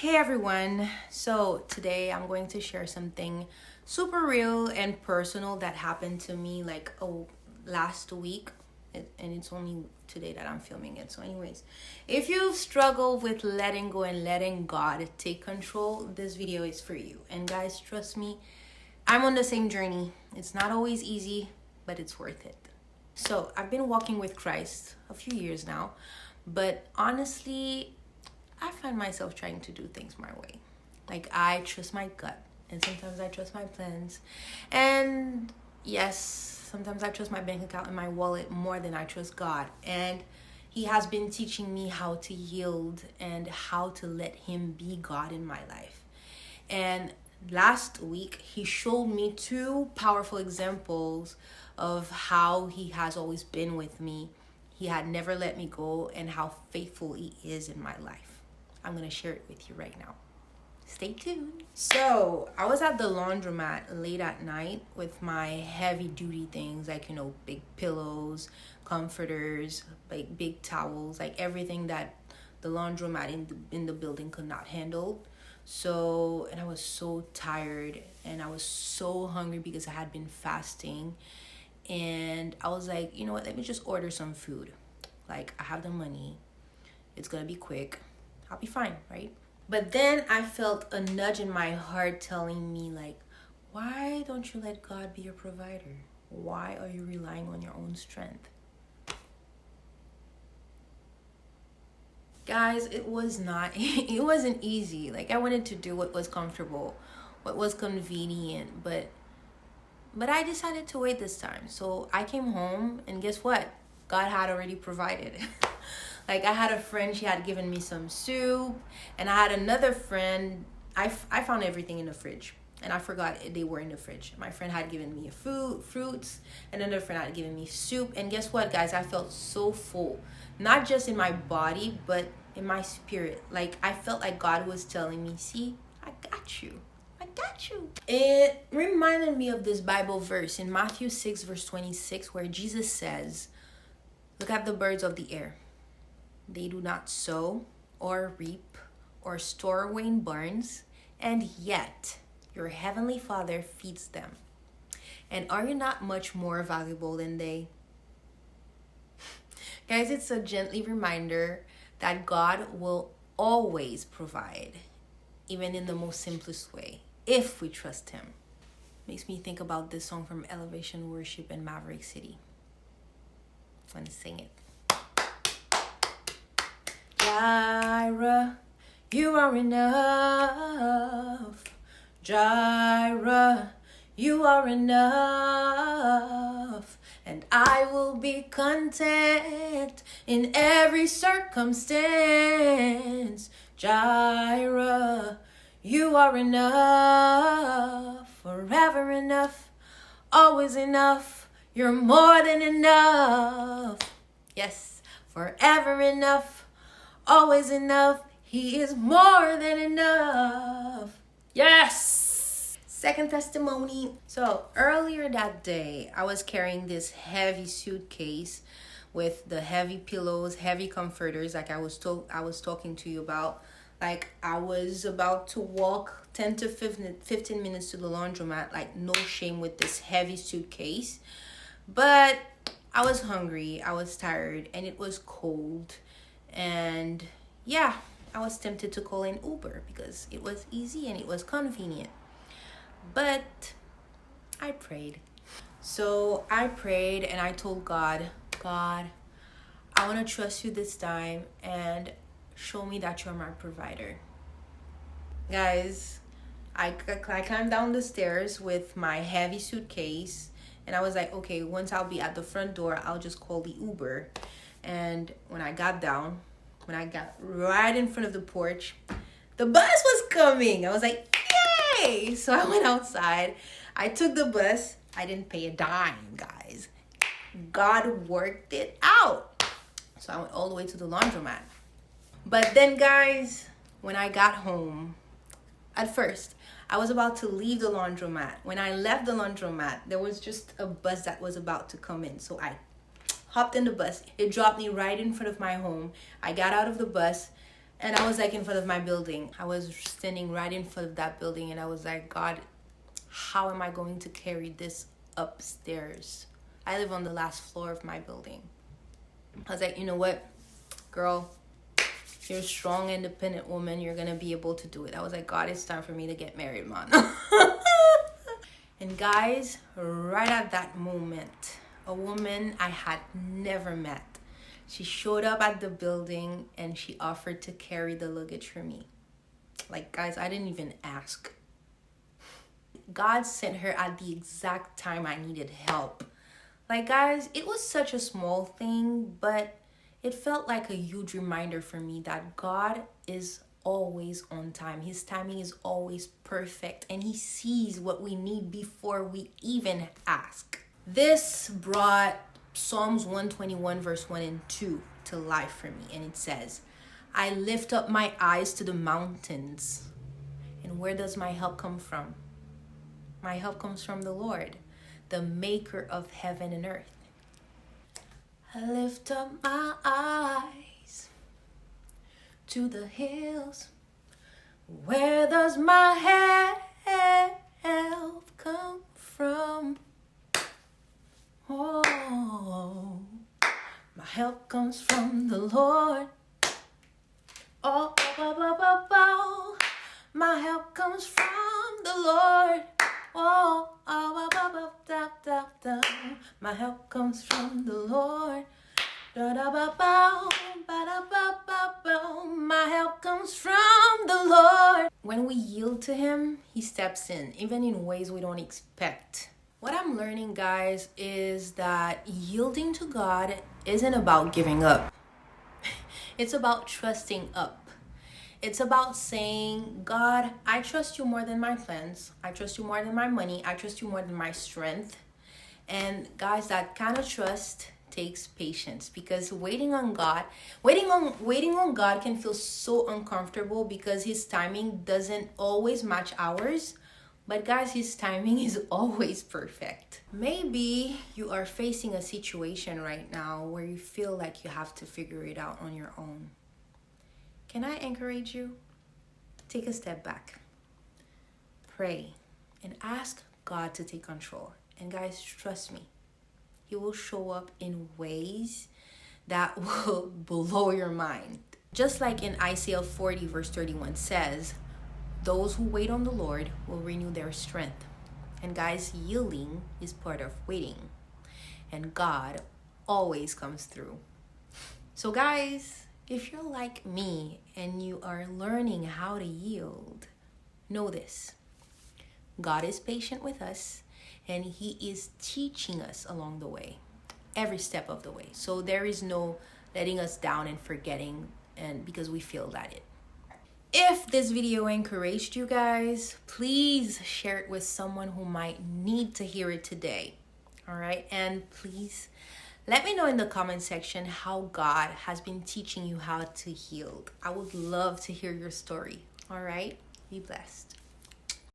Hey everyone, so today I'm going to share something super real and personal that happened to me last week, and it's only today that I'm filming it. So anyways, if you struggle with letting go and letting God take control, this video is for you. And guys, trust me, I'm on the same journey. It's not always easy, but it's worth it. So I've been walking with Christ a few years now, but honestly, I find myself trying to do things my way. Like, I trust my gut, and sometimes I trust my plans. And yes, sometimes I trust my bank account and my wallet more than I trust God. And He has been teaching me how to yield and how to let Him be God in my life. And last week, He showed me two powerful examples of how He has always been with me. He had never let me go, and how faithful He is in my life. I'm going to share it with you right now. Stay tuned. So, I was at the laundromat late at night with my heavy duty things, like, big pillows, comforters, like big towels, like everything that the laundromat in the building could not handle. So, and I was so tired and I was so hungry because I had been fasting. And I was like, you know what, let me just order some food. Like, I have the money. It's going to be quick. I'll be fine, right? But then I felt a nudge in my heart telling me, like, why don't you let God be your provider? Why are you relying on your own strength? Guys, it wasn't easy. Like, I wanted to do what was comfortable, what was convenient, but I decided to wait this time. So I came home, and guess what? God had already provided. Like, I had a friend, she had given me some soup, and I had another friend, I found everything in the fridge, and I forgot they were in the fridge. My friend had given me fruits, and another friend had given me soup, and guess what, guys? I felt so full, not just in my body, but in my spirit. Like, I felt like God was telling me, see, I got you. I got you. It reminded me of this Bible verse in Matthew 6, verse 26, where Jesus says, look at the birds of the air. They do not sow or reap or store away in barns, and yet your heavenly Father feeds them. And are you not much more valuable than they? Guys, it's a gently reminder that God will always provide, even in the most simplest way, if we trust Him. Makes me think about this song from Elevation Worship in Maverick City. I'm gonna sing it. Jireh, you are enough. Jireh, you are enough. And I will be content in every circumstance. Jireh, you are enough. Forever enough, always enough. You're more than enough. Yes, forever enough. Always enough. He is more than enough. Yes. Second testimony. So earlier that day, I was carrying this heavy suitcase with the heavy pillows, heavy comforters, like I was talking to you about. Like, I was about to walk 10 to 15 minutes to the laundromat, like, no shame, with this heavy suitcase. But I was hungry, I was tired, and it was cold. And yeah, I was tempted to call an Uber because it was easy and it was convenient. But I prayed. So I prayed and I told God, I want to trust you this time and show me that you're my provider. Guys, I climbed down the stairs with my heavy suitcase, and I was like, okay, once I'll be at the front door, I'll just call the Uber. And when I got right in front of the porch, the bus was coming. I was like, yay! So I went outside. I took the bus. I didn't pay a dime, guys. God worked it out. So I went all the way to the laundromat. But then, guys, when I got home, at first, I was about to leave the laundromat. When I left the laundromat, there was just a bus that was about to come in. So I hopped in the bus. It dropped me right in front of my home. I got out of the bus. And I was like in front of my building. I was standing right in front of that building, and I was like, God, how am I going to carry this upstairs? I live on the last floor of my building. I was like, you know what, girl, you're a strong, independent woman. You're going to be able to do it. I was like, God, it's time for me to get married, man. And guys, right at that moment, a woman I had never met, she showed up at the building and she offered to carry the luggage for me. Like, guys, I didn't even ask. God sent her at the exact time I needed help. Like, guys, it was such a small thing, but it felt like a huge reminder for me that God is always on time. His timing is always perfect, and he sees what we need before we even ask. This brought Psalms 121 verse 1 and 2 to life for me, and it says, I lift up my eyes to the mountains. And where does my help come from? My help comes from the Lord, the maker of heaven and earth. I lift up my eyes to the hills. Where does my help come from? Oh, my help comes from the Lord. Oh, oh, oh, oh, oh, oh. My help comes from the Lord. Oh, oh, oh, oh, oh, da, da, da. My help comes from the Lord. Da, da, ba, ba, ba, da, ba, ba, ba. My help comes from the Lord. When we yield to him, he steps in, even in ways we don't expect. What I'm learning, guys, is that yielding to God isn't about giving up. It's about trusting up. It's about saying, God, I trust you more than my plans. I trust you more than my money. I trust you more than my strength. And guys, that kind of trust takes patience, because waiting on God can feel so uncomfortable because his timing doesn't always match ours. But guys, his timing is always perfect. Maybe you are facing a situation right now where you feel like you have to figure it out on your own. Can I encourage you? Take a step back. Pray and ask God to take control. And guys, trust me, he will show up in ways that will blow your mind. Just like in Isaiah 40 verse 31 says, those who wait on the Lord will renew their strength. And guys, yielding is part of waiting. And God always comes through. So guys, if you're like me and you are learning how to yield, know this. God is patient with us, and he is teaching us along the way, every step of the way. So there is no letting us down and forgetting, and because we feel that it. If this video encouraged you guys, please share it with someone who might need to hear it today. All right, and please let me know in the comment section how God has been teaching you how to yield. I would love to hear your story. All right, be blessed.